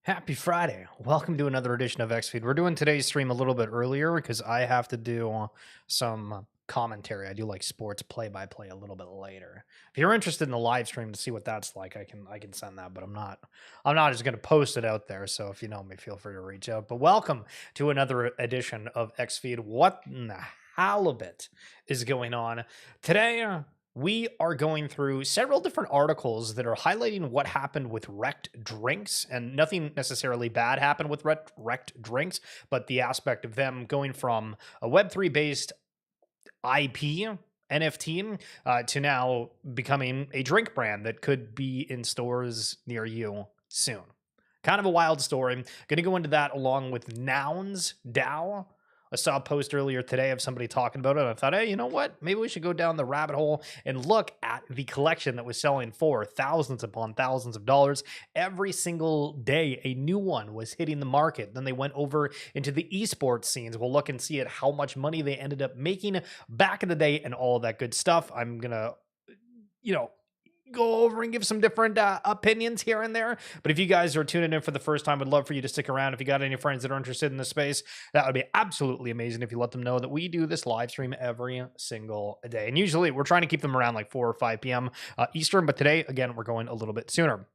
Happy Friday. Welcome to another edition of XFeed. We're doing today's stream a little bit earlier because I have to do some commentary. I do like sports play-by-play a little bit later. If you're interested in the live stream to see what that's like, I can send that, but I'm not just going to post it out there. So if you know me, feel free to reach out. But welcome to another edition of XFeed. What in the halibut is going on today? We are going through several different articles that are highlighting what happened with Rekt Drinks, and nothing necessarily bad happened with Rekt Drinks, but the aspect of them going from a Web3 based IP NFT to now becoming a drink brand that could be in stores near you soon. Kind of a wild story. Going to go into that along with Nouns DAO. I saw a post earlier today of somebody talking about it. I thought, hey, you know what? Maybe we should go down the rabbit hole and look at the collection that was selling for thousands upon thousands of dollars. Every single day, a new one was hitting the market. Then they went over into the esports scenes. We'll look and see at how much money they ended up making back in the day and all that good stuff. I'm going to, go over and give some different opinions here and there. But if you guys are tuning in for the first time, I'd love for you to stick around. If you got any friends that are interested in this space, that would be absolutely amazing if you let them know that we do this live stream every single day. And usually we're trying to keep them around like 4 or 5 p.m. Eastern. But today, again, we're going a little bit sooner.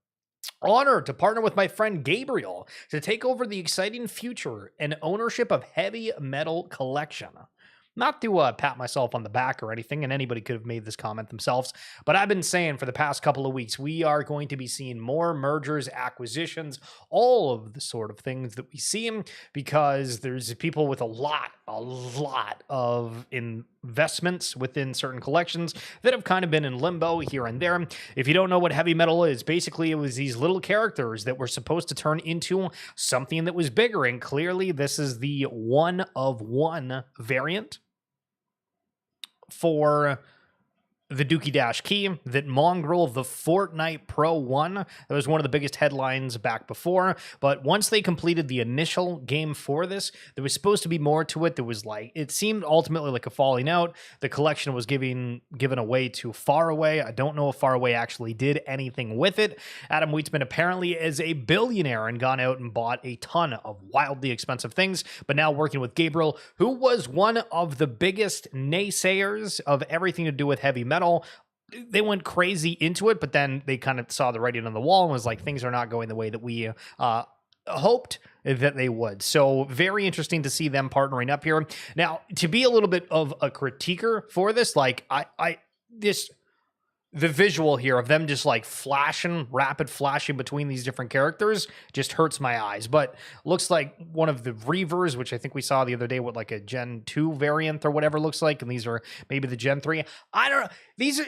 Honored to partner with my friend Gabriel to take over the exciting future and ownership of Heavy Metal Collection. Not to pat myself on the back or anything, and anybody could have made this comment themselves, but I've been saying for the past couple of weeks, we are going to be seeing more mergers, acquisitions, all of the sort of things that we see, because there's people with a lot of investments within certain collections that have kind of been in limbo here and there. If you don't know what heavy metal is, basically it was these little characters that were supposed to turn into something that was bigger, and clearly this is the one of one variant for the Dookie Dash Key, that Mongrel, the Fortnite Pro 1. That was one of the biggest headlines back before. But once they completed the initial game for this, there was supposed to be more to it. There was it seemed ultimately like a falling out. The collection was given away to Faraway. I don't know if Faraway actually did anything with it. Adam Wheatsman apparently is a billionaire and gone out and bought a ton of wildly expensive things, but now working with Gabriel, who was one of the biggest naysayers of everything to do with heavy metal. They went crazy into it, but then they kind of saw the writing on the wall and was like, things are not going the way that we hoped that they would. So very interesting to see them partnering up here. Now, to be a little bit of a critiquer for this, the visual here of them just rapid flashing between these different characters just hurts my eyes. But looks like one of the Reavers, which I think we saw the other day, what, like a Gen 2 variant or whatever looks like, and these are maybe the Gen 3. I don't know. These are,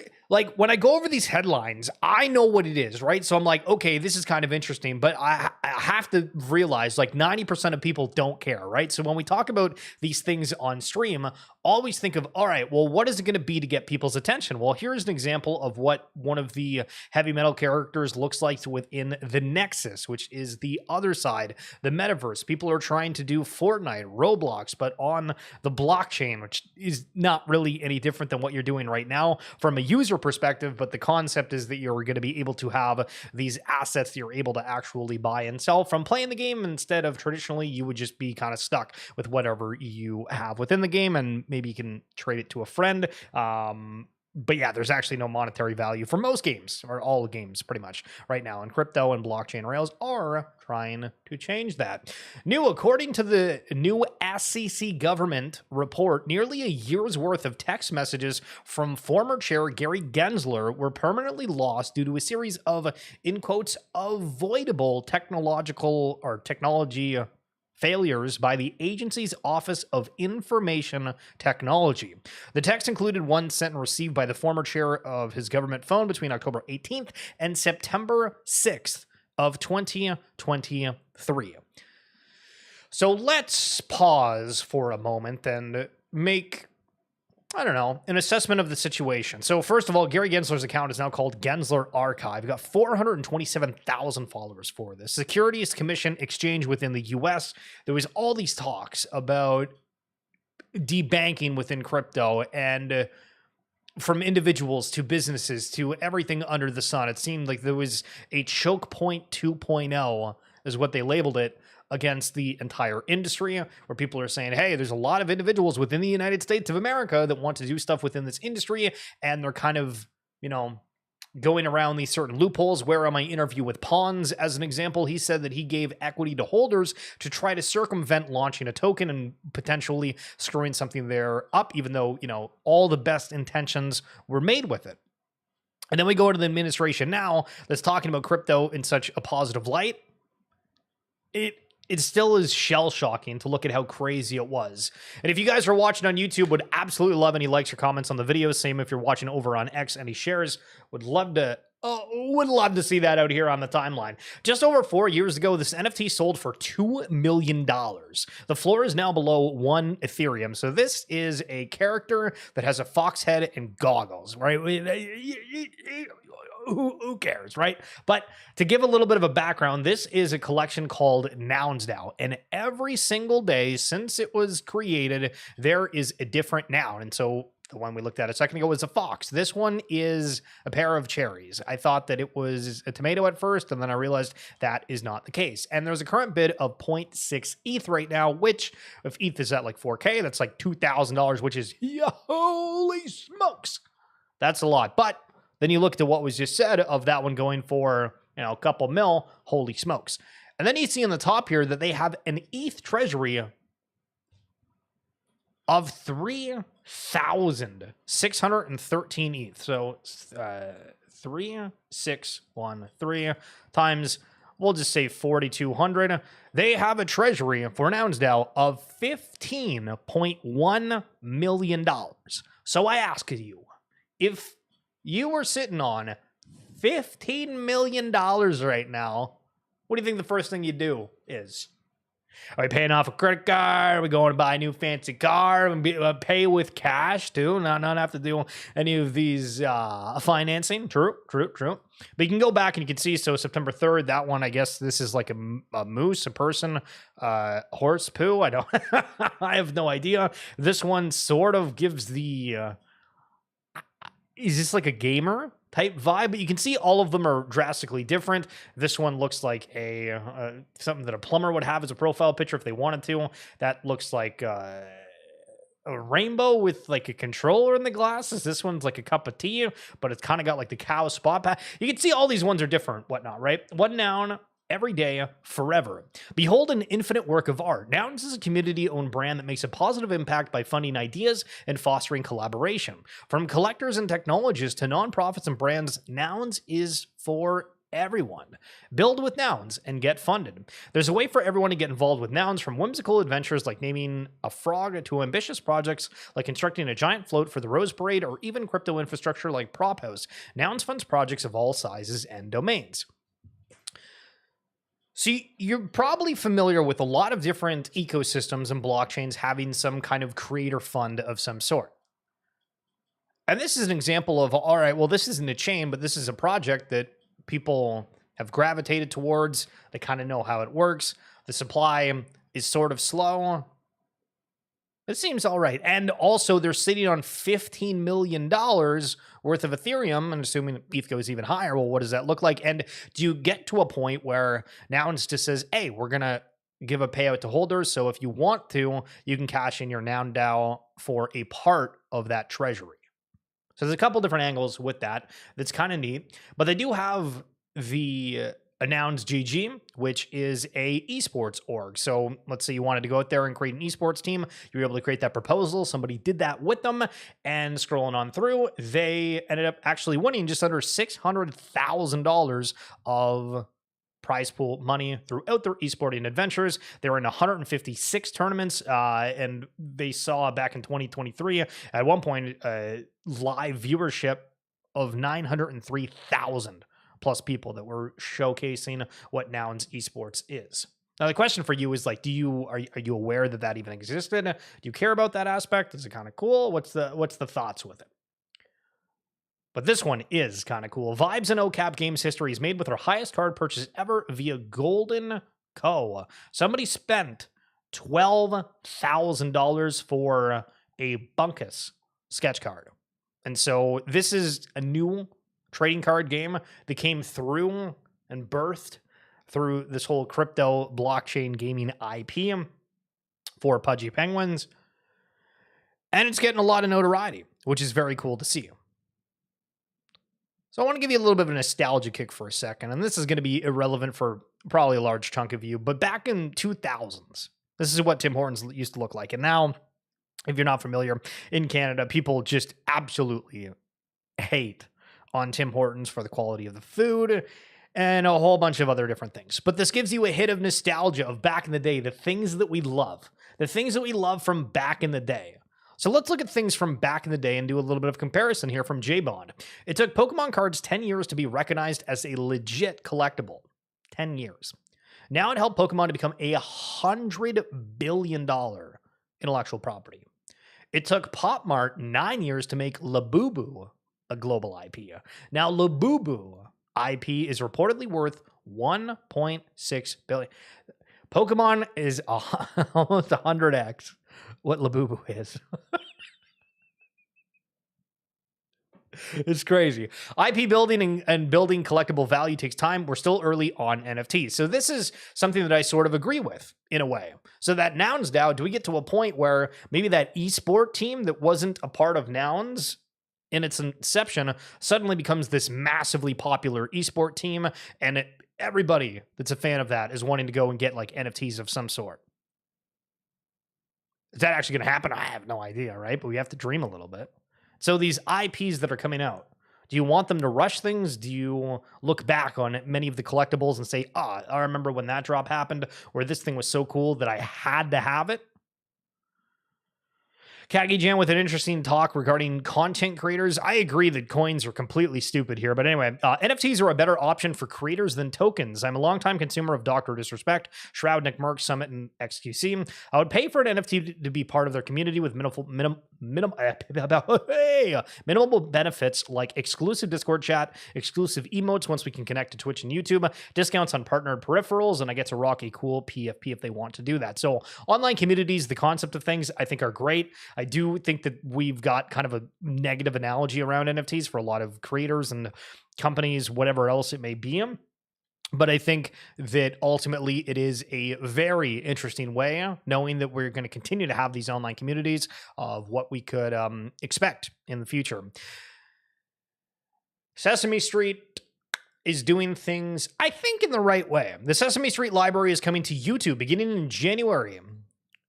when I go over these headlines, I know what it is, right? So I'm like, okay, this is kind of interesting, but I have to realize 90% of people don't care, right? So when we talk about these things on stream, always think of, all right, well, what is it going to be to get people's attention? Well, here's an example of what one of the heavy metal characters looks like within the Nexus, which is the other side, the metaverse. People are trying to do Fortnite, Roblox, but on the blockchain, which is not really any different than what you're doing right now from a user perspective, but the concept is that you're going to be able to have these assets that you're able to actually buy and sell from playing the game, instead of traditionally you would just be kind of stuck with whatever you have within the game, and maybe you can trade it to a friend. But yeah, there's actually no monetary value for most games, or all games pretty much right now. And crypto and blockchain rails are trying to change that. According to the new SEC government report, nearly a year's worth of text messages from former chair Gary Gensler were permanently lost due to a series of, in quotes, avoidable technology failures by the agency's Office of Information Technology. The text included one sent and received by the former chair of his government phone between October 18th and September 6th of 2023. So let's pause for a moment and make an assessment of the situation. So first of all, Gary Gensler's account is now called Gensler Archive. We've got 427,000 followers for this. Securities Commission exchange within the US. There was all these talks about debanking within crypto, and from individuals to businesses to everything under the sun. It seemed like there was a choke point 2.0 is what they labeled it against the entire industry, where people are saying, hey, there's a lot of individuals within the United States of America that want to do stuff within this industry, and they're kind of, going around these certain loopholes. Where on my interview with Pons, as an example, he said that he gave equity to holders to try to circumvent launching a token and potentially screwing something there up, even though, all the best intentions were made with it. And then we go to the administration now that's talking about crypto in such a positive light. It still is shell-shocking to look at how crazy it was. And if you guys are watching on YouTube, would absolutely love any likes or comments on the video. Same if you're watching over on X, any shares. Would love to see that out here on the timeline. Just over 4 years ago, this NFT sold for $2 million. The floor is now below 1 Ethereum. So this is a character that has a fox head and goggles, right? Who cares, right? But to give a little bit of a background, this is a collection called Nouns DAO. And every single day since it was created, there is a different noun. And so the one we looked at a second ago was a fox. This one is a pair of cherries. I thought that it was a tomato at first, and then I realized that is not the case. And there's a current bid of 0.6 ETH right now, which if ETH is at like 4K, that's like $2,000, which is, holy smokes, that's a lot. But then you look to what was just said of that one going for, a couple mil, holy smokes. And then you see on the top here that they have an ETH treasury of 3,613 ETH. So 3,613 times, we'll just say 4,200. They have a treasury for Nouns DAO of $15.1 million. So I ask you, if you were sitting on $15 million right now, what do you think the first thing you do is? Are we paying off a credit card? Are we going to buy a new fancy car? And pay with cash too? Not have to do any of these financing. True. But you can go back and you can see, so September 3rd, that one, I guess this is like a moose, a person, horse poo. I don't, I have no idea. This one sort of gives the... is this like a gamer type vibe? But you can see all of them are drastically different. This one looks like a something that a plumber would have as a profile picture if they wanted to. That looks like a rainbow with like a controller in the glasses. This one's like a cup of tea, but it's kind of got like the cow spot pack. You can see all these ones are different, whatnot, right? One noun, every day, forever. Behold an infinite work of art. Nouns is a community-owned brand that makes a positive impact by funding ideas and fostering collaboration. From collectors and technologists to nonprofits and brands, Nouns is for everyone. Build with Nouns and get funded. There's a way for everyone to get involved with Nouns, from whimsical adventures like naming a frog to ambitious projects like constructing a giant float for the Rose Parade, or even crypto infrastructure like Prop House. Nouns funds projects of all sizes and domains. So you're probably familiar with a lot of different ecosystems and blockchains having some kind of creator fund of some sort. And this is an example of, all right, well, this isn't a chain, but this is a project that people have gravitated towards. They kind of know how it works. The supply is sort of slow. It seems all right. And also, they're sitting on $15 million worth of Ethereum, and assuming ETH goes even higher, well, what does that look like? And do you get to a point where Nouns just says, hey, we're going to give a payout to holders, so if you want to, you can cash in your Noun DAO for a part of that treasury. So there's a couple different angles with that. That's kind of neat. But they do have the Nouns GG, which is a esports org. So let's say you wanted to go out there and create an esports team. You were able to create that proposal. Somebody did that with them, and scrolling on through, they ended up actually winning just under $600,000 of prize pool money throughout their esporting adventures. They were in 156 tournaments, and they saw back in 2023 at one point live viewership of 903,000 plus people that were showcasing what Nouns Esports is. Now the question for you is like, are you aware that that even existed? Do you care about that aspect? Is it kind of cool? What's the thoughts with it? But this one is kind of cool. Vibes in OCAP Games history is made with our highest card purchase ever via Golden Co. Somebody spent $12,000 for a Bunkus sketch card. And so this is a new trading card game that came through and birthed through this whole crypto blockchain gaming IP for Pudgy Penguins. And it's getting a lot of notoriety, which is very cool to see. So I want to give you a little bit of a nostalgia kick for a second, and this is going to be irrelevant for probably a large chunk of you, but back in 2000s, this is what Tim Hortons used to look like. And now, if you're not familiar, in Canada, people just absolutely hate on Tim Hortons for the quality of the food and a whole bunch of other different things. But this gives you a hit of nostalgia of back in the day, the things that we love from back in the day. So let's look at things from back in the day and do a little bit of comparison here from J-Bond. It took Pokemon cards 10 years to be recognized as a legit collectible. 10 years. Now it helped Pokemon to become a $100 billion intellectual property. It took Popmart 9 years to make Labubu a global IP. Now Labubu IP is reportedly worth 1.6 billion. Pokemon is almost 100x what Labubu is. It's crazy. IP building and building collectible value takes time. We're still early on NFTs. So this is something that I sort of agree with in a way. So that Nouns DAO, do we get to a point where maybe that esport team that wasn't a part of Nouns in its inception suddenly becomes this massively popular esport team, and everybody that's a fan of that is wanting to go and get like NFTs of some sort? Is that actually going to happen? I have no idea, right? But we have to dream a little bit. So these IPs that are coming out, do you want them to rush things? Do you look back on many of the collectibles and say, I remember when that drop happened, where this thing was so cool that I had to have it? Kagi Jan with an interesting talk regarding content creators. I agree that coins are completely stupid here. But anyway, NFTs are a better option for creators than tokens. I'm a longtime consumer of Dr. Disrespect, Shroud, Nick Merck, Summit, and XQC. I would pay for an NFT to be part of their community with minimal benefits like exclusive Discord chat, exclusive emotes once we can connect to Twitch and YouTube, discounts on partnered peripherals, and I get to rock a cool PFP if they want to do that. So online communities, the concept of things, I think are great. I do think that we've got kind of a negative analogy around NFTs for a lot of creators and companies, whatever else it may be. But I think that ultimately it is a very interesting way, knowing that we're going to continue to have these online communities, of what we could expect in the future. Sesame Street is doing things, I think, in the right way. The Sesame Street library is coming to YouTube beginning in January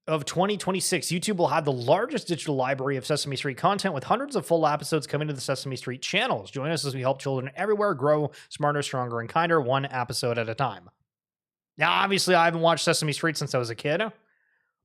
of 2026. YouTube will have the largest digital library of Sesame Street content, with hundreds of full episodes coming to the Sesame Street channels. Join us as we help children everywhere grow smarter, stronger, and kinder, one episode at a time. Now, obviously, I haven't watched Sesame Street since I was a kid,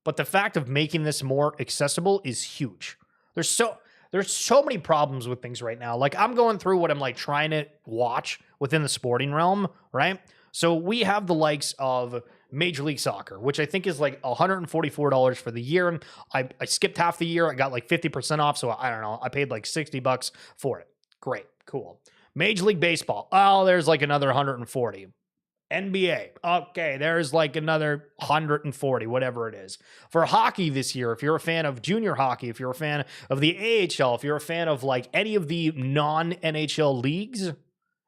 but the fact of making this more accessible is huge. There's so many problems with things right now. Like, I'm going through what I'm like trying to watch within the sporting realm, right? So we have the likes of Major League Soccer, which I think is like $144 for the year. I skipped half the year. I got like 50% off. So I don't know. I paid like $60 for it. Great. Cool. Major League Baseball. Oh, there's like another 140. NBA. Okay. There's like another 140, whatever it is. For hockey this year, if you're a fan of junior hockey, if you're a fan of the AHL, if you're a fan of like any of the non-NHL leagues,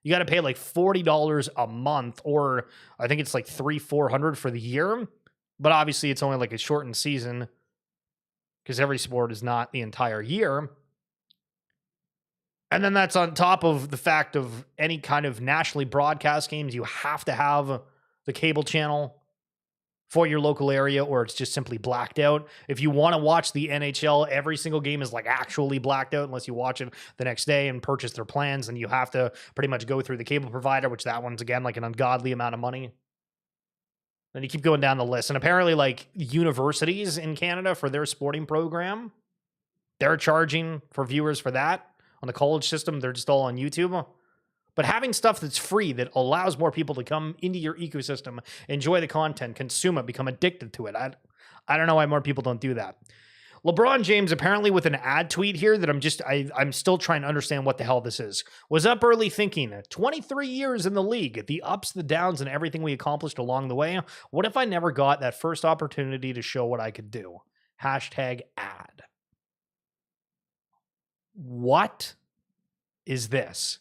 you got to pay like $40 a month, or I think it's like $300-400 for the year. But obviously it's only like a shortened season because every sport is not the entire year. And then that's on top of the fact of any kind of nationally broadcast games. You have to have the cable channel for your local area, or it's just simply blacked out. If you want to watch the NHL, every single game is like actually blacked out unless you watch it the next day and purchase their plans, and you have to pretty much go through the cable provider, which that one's again like an ungodly amount of money. Then you keep going down the list. And apparently like universities in Canada for their sporting program, they're charging for viewers for that. On the college system, they're just all on YouTube. But having stuff that's free that allows more people to come into your ecosystem, enjoy the content, consume it, become addicted to it. I don't know why more people don't do that. LeBron James, apparently with an ad tweet here that I'm still trying to understand what the hell this is, was up early thinking, 23 years in the league, the ups, the downs, and everything we accomplished along the way. What if I never got that first opportunity to show what I could do? #ad. what is this?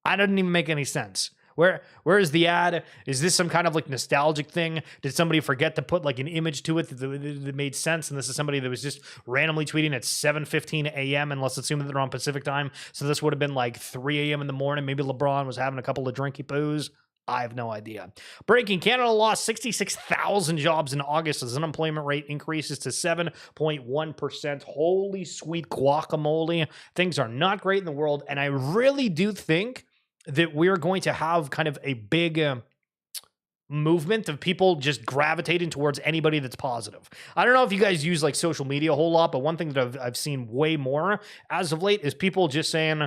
I didn't even make any sense. Where is the ad? Is this some kind of like nostalgic thing? Did somebody forget to put like an image to it that made sense? And this is somebody that was just randomly tweeting at 7:15 a.m. and let's assume that they're on Pacific time. So this would have been like 3 a.m. in the morning. Maybe LeBron was having a couple of drinky poos. I have no idea. Breaking: Canada lost 66,000 jobs in August as unemployment rate increases to 7.1%. Holy sweet guacamole. Things are not great in the world. And I really do think that we're going to have kind of a big movement of people just gravitating towards anybody that's positive. I don't know if you guys use like social media a whole lot, but one thing that I've seen way more as of late is people just saying,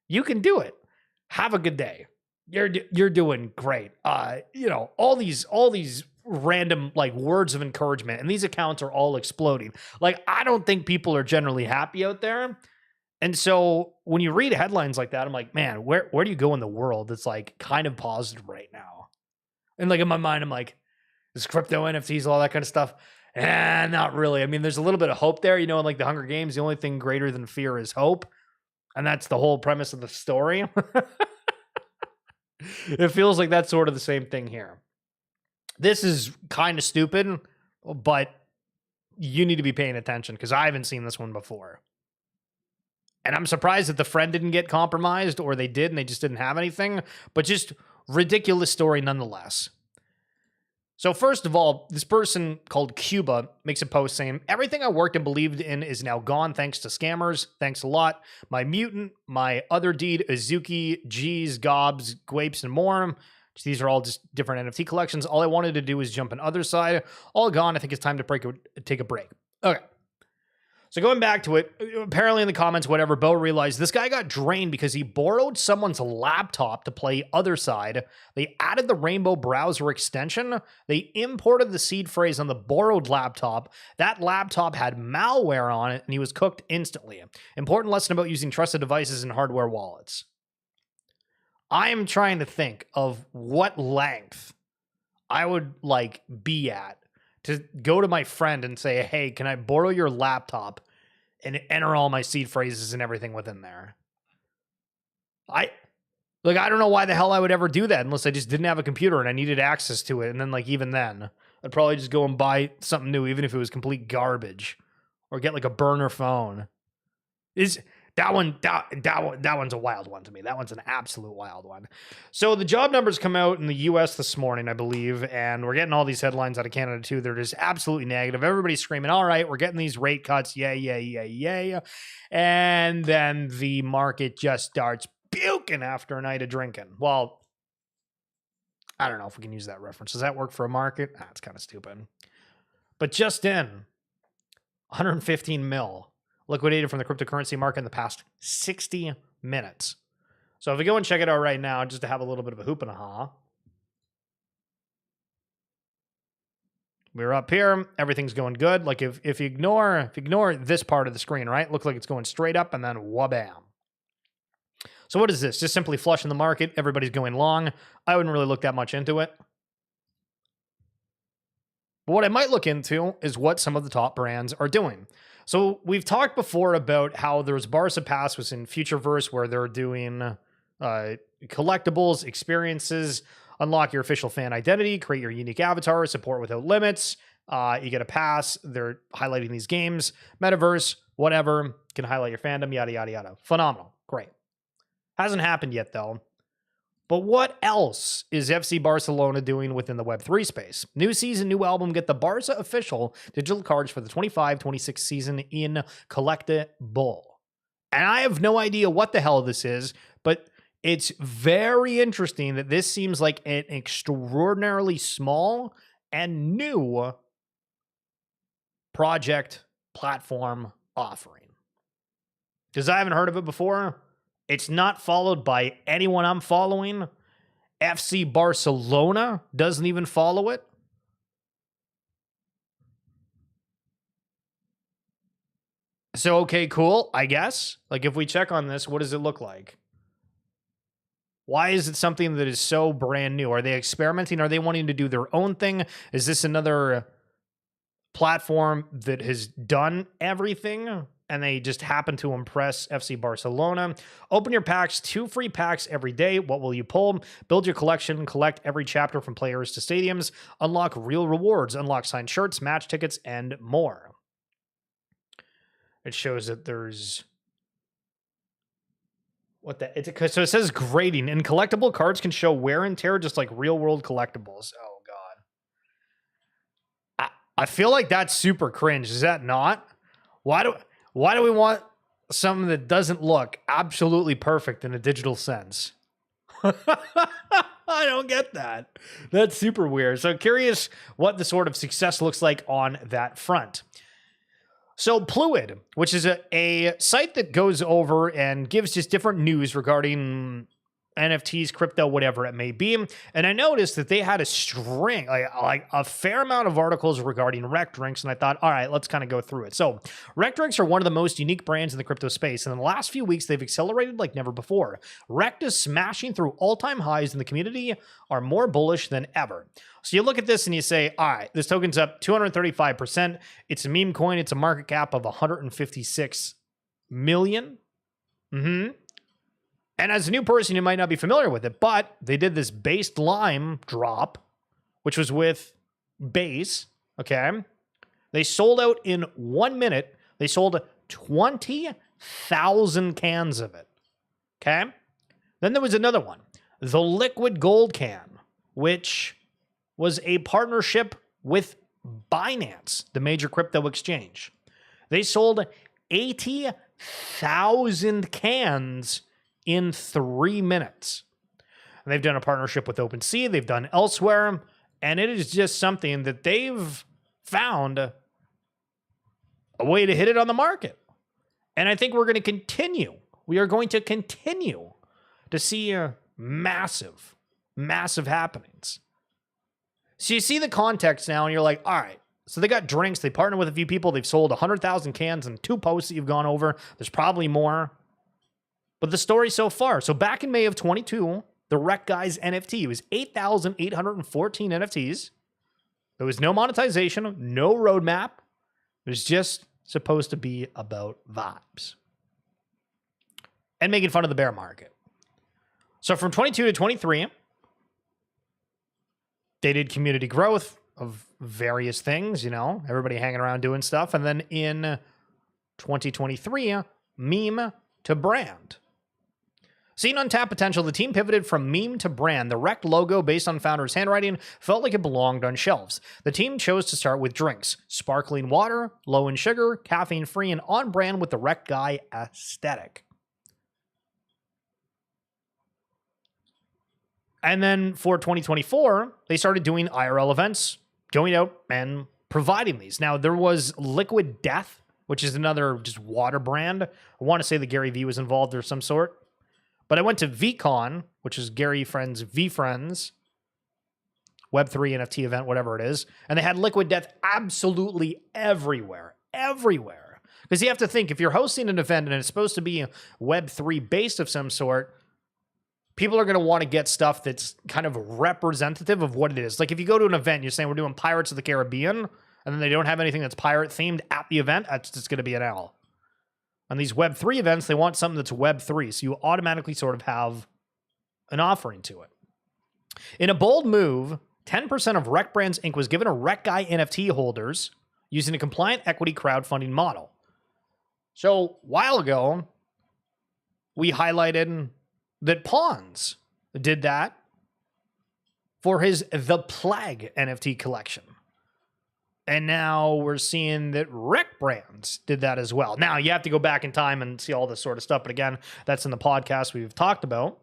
you can do it. Have a good day. You're doing great. All these random like words of encouragement, and these accounts are all exploding. Like, I don't think people are generally happy out there. And so when you read headlines like that, I'm like, man, where do you go in the world that's like kind of positive right now? And like in my mind, I'm like, is crypto, NFTs, all that kind of stuff? Not really. I mean, there's a little bit of hope there, in like the Hunger Games, the only thing greater than fear is hope. And that's the whole premise of the story. It feels like that's sort of the same thing here. This is kind of stupid, but you need to be paying attention because I haven't seen this one before. And I'm surprised that the friend didn't get compromised, or they did and they just didn't have anything, but just ridiculous story nonetheless. So first of all, this person called Cuba makes a post saying, everything I worked and believed in is now gone thanks to scammers. Thanks a lot. My mutant, my other deed, Azuki, G's, Gobs, Gwapes, and more. These are all just different NFT collections. All I wanted to do was jump on other side. All gone. I think it's time to take a break. Okay. So going back to it, apparently in the comments, whatever, Bo realized this guy got drained because he borrowed someone's laptop to play Other Side. They added the Rainbow browser extension. They imported the seed phrase on the borrowed laptop. That laptop had malware on it, and he was cooked instantly. Important lesson about using trusted devices and hardware wallets. I am trying to think of what length I would like be at to go to my friend and say, hey, can I borrow your laptop and enter all my seed phrases and everything within there? I don't know why the hell I would ever do that unless I just didn't have a computer and I needed access to it. And then like, even then I'd probably just go and buy something new, even if it was complete garbage, or get like a burner phone. That one's a wild one to me. That one's an absolute wild one. So the job numbers come out in the US this morning, I believe, and we're getting all these headlines out of Canada too. They're just absolutely negative. Everybody's screaming, all right, we're getting these rate cuts. Yay. And then the market just starts puking after a night of drinking. Well, I don't know if we can use that reference. Does that work for a market? It's kind of stupid. But just in, 115 mil. Liquidated from the cryptocurrency market in the past 60 minutes. So if we go and check it out right now, just to have a little bit of a hoop and a ha. We're up here. Everything's going good. Like if you ignore this part of the screen, right? Looks like it's going straight up and then wabam. So what is this? Just simply flushing the market. Everybody's going long. I wouldn't really look that much into it. But what I might look into is what some of the top brands are doing. So we've talked before about how there's Barca Pass was in Futureverse where they're doing collectibles, experiences, unlock your official fan identity, create your unique avatar, support without limits. You get a pass. They're highlighting these games, metaverse, whatever. Can highlight your fandom, yada, yada, yada. Phenomenal. Great. Hasn't happened yet, though. But what else is FC Barcelona doing within the Web3 space? New season, new album. Get the Barca official digital cards for the 25-26 season in collectible. And I have no idea what the hell this is, but it's very interesting that this seems like an extraordinarily small and new project platform offering. Because I haven't heard of it before. It's not followed by anyone I'm following. FC Barcelona doesn't even follow it. So, okay, cool, I guess. Like, if we check on this, what does it look like? Why is it something that is so brand new? Are they experimenting? Are they wanting to do their own thing? Is this another platform that has done everything? and they just happen to impress FC Barcelona. Open your packs, 2 free packs every day. What will you pull? Build your collection, collect every chapter from players to stadiums, unlock real rewards, unlock signed shirts, match tickets, and more. It shows that there's... So it says grading, and collectible cards can show wear and tear just like real world collectibles. Oh, God. I feel like that's super cringe. Is that not? Why do we want something that doesn't look absolutely perfect in a digital sense? I don't get that. That's super weird. So curious what the sort of success looks like on that front. So Pluid, which is a site that goes over and gives just different news regarding NFTs, crypto, whatever it may be. And I noticed that they had a string, like a fair amount of articles regarding Rekt Drinks. And I thought, all right, let's kind of go through it. So Rekt Drinks are one of the most unique brands in the crypto space. And in the last few weeks, they've accelerated like never before. Rekt is smashing through all-time highs, and the community are more bullish than ever. So you look at this and you say, all right, this token's up 235%. It's a meme coin. It's a market cap of 156 million. And as a new person, you might not be familiar with it, but they did this based lime drop, which was with base, okay? They sold out in 1 minute. They sold 20,000 cans of it, okay? Then there was another one, the liquid gold can, which was a partnership with Binance, the major crypto exchange. They sold 80,000 cans in 3 minutes. And they've done a partnership with OpenSea. They've done elsewhere. And it is just something that they've found a way to hit it on the market. And I think we're going to continue. We are going to continue to see massive, massive happenings. So you see the context now and you're like, all right, so they got drinks. They partnered with a few people. They've sold 100,000 cans in 2 posts that you've gone over. There's probably more. But the story so far, so back in May of 22, the Rekt Guys NFT was 8,814 NFTs. There was no monetization, no roadmap. It was just supposed to be about vibes and making fun of the bear market. So from 22 to 23, they did community growth of various things, you know, everybody hanging around doing stuff. And then in 2023, meme to brand. Seeing untapped potential, the team pivoted from meme to brand. The Rekt logo, based on founder's handwriting, felt like it belonged on shelves. The team chose to start with drinks. Sparkling water, low in sugar, caffeine-free, and on brand with the Rekt Guy aesthetic. And then for 2024, they started doing IRL events, going out and providing these. Now, there was Liquid Death, which is another just water brand. I want to say that Gary V was involved or some sort. But I went to VCon, which is Gary Friends' VeeFriends, Web3 NFT event, whatever it is. And they had Liquid Death absolutely everywhere. Everywhere. Because you have to think, if you're hosting an event and it's supposed to be Web3 based of some sort, people are going to want to get stuff that's kind of representative of what it is. Like if you go to an event, you're saying we're doing Pirates of the Caribbean, and then they don't have anything that's pirate themed at the event, that's just going to be an L. On these Web3 events, they want something that's Web3, so you automatically sort of have an offering to it. In a bold move, 10% of Rekt Brands Inc. was given to Rekt Guy NFT holders using a compliant equity crowdfunding model. So, a while ago, we highlighted that Pawns did that for his The Plague NFT collection. And now we're seeing that Rekt Brands did that as well. Now, you have to go back in time and see all this sort of stuff. But again, that's in the podcast we've talked about.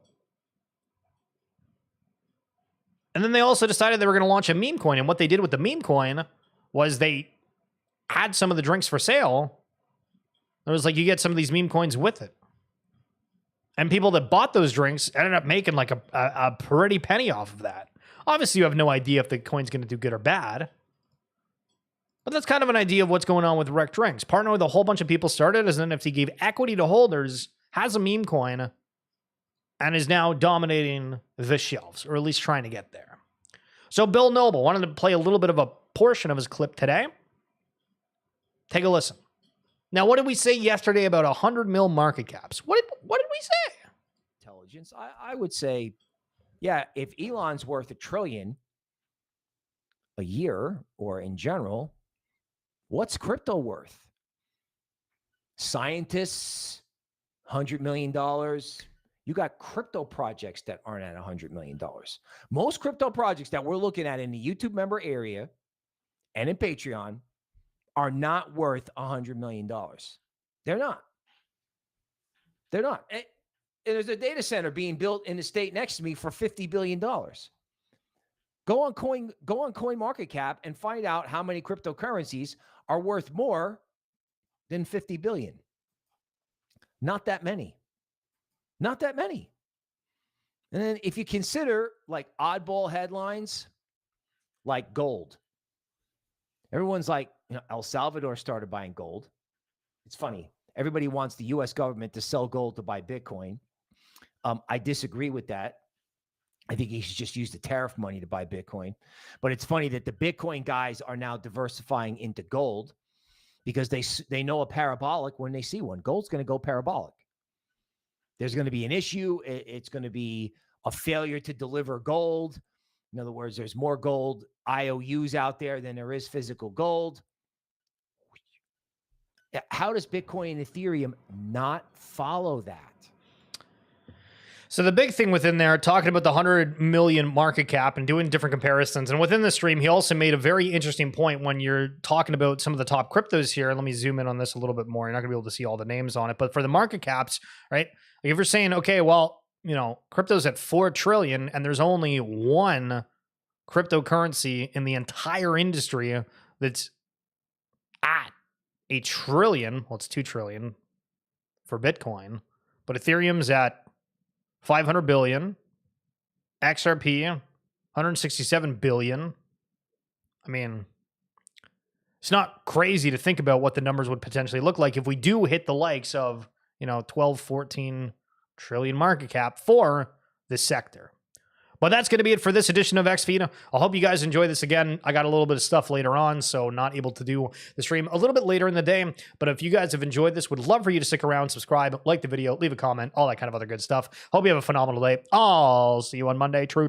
And then they also decided they were going to launch a meme coin. And what they did with the meme coin was they had some of the drinks for sale. It was like you get some of these meme coins with it. And people that bought those drinks ended up making like a pretty penny off of that. Obviously, you have no idea if the coin's going to do good or bad. But that's kind of an idea of what's going on with Rekt Drinks. Partner with a whole bunch of people, started as an NFT, gave equity to holders, has a meme coin, and is now dominating the shelves, or at least trying to get there. So Bill Noble wanted to play a little bit of a portion of his clip today. Take a listen. Now, what did we say yesterday about 100 mil market caps? What did we say? Intelligence. I would say, yeah, if Elon's worth $1 trillion a year or in general, what's crypto worth? Scientists, $100 million. You got crypto projects that aren't at $100 million. Most crypto projects that we're looking at in the YouTube member area and in Patreon are not worth $100 million. They're not. They're not. And there's a data center being built in the state next to me for $50 billion. Go on CoinMarketCap and find out how many cryptocurrencies are worth more than 50 billion. Not that many. Not that many. And then if you consider like oddball headlines, like gold. Everyone's like, El Salvador started buying gold. It's funny. Everybody wants the U.S. government to sell gold to buy Bitcoin. I disagree with that. I think he should just use the tariff money to buy Bitcoin. But it's funny that the Bitcoin guys are now diversifying into gold because they know a parabolic when they see one. Gold's going to go parabolic. There's going to be an issue. It's going to be a failure to deliver gold. In other words, there's more gold IOUs out there than there is physical gold. How does Bitcoin and Ethereum not follow that? So the big thing within there, talking about the 100 million market cap and doing different comparisons. And within the stream, he also made a very interesting point when you're talking about some of the top cryptos here. Let me zoom in on this a little bit more. You're not gonna be able to see all the names on it, but for the market caps, right? Like if you're saying, okay, well, crypto's at 4 trillion and there's only one cryptocurrency in the entire industry that's at $1 trillion. Well, it's 2 trillion for Bitcoin, but Ethereum's at 500 billion, XRP, 167 billion. I mean, it's not crazy to think about what the numbers would potentially look like if we do hit the likes of, 12, 14 trillion market cap for this sector. But that's going to be it for this edition of XFeed. I hope you guys enjoy this again. I got a little bit of stuff later on, so not able to do the stream a little bit later in the day. But if you guys have enjoyed this, would love for you to stick around, subscribe, like the video, leave a comment, all that kind of other good stuff. Hope you have a phenomenal day. I'll see you on Monday. True.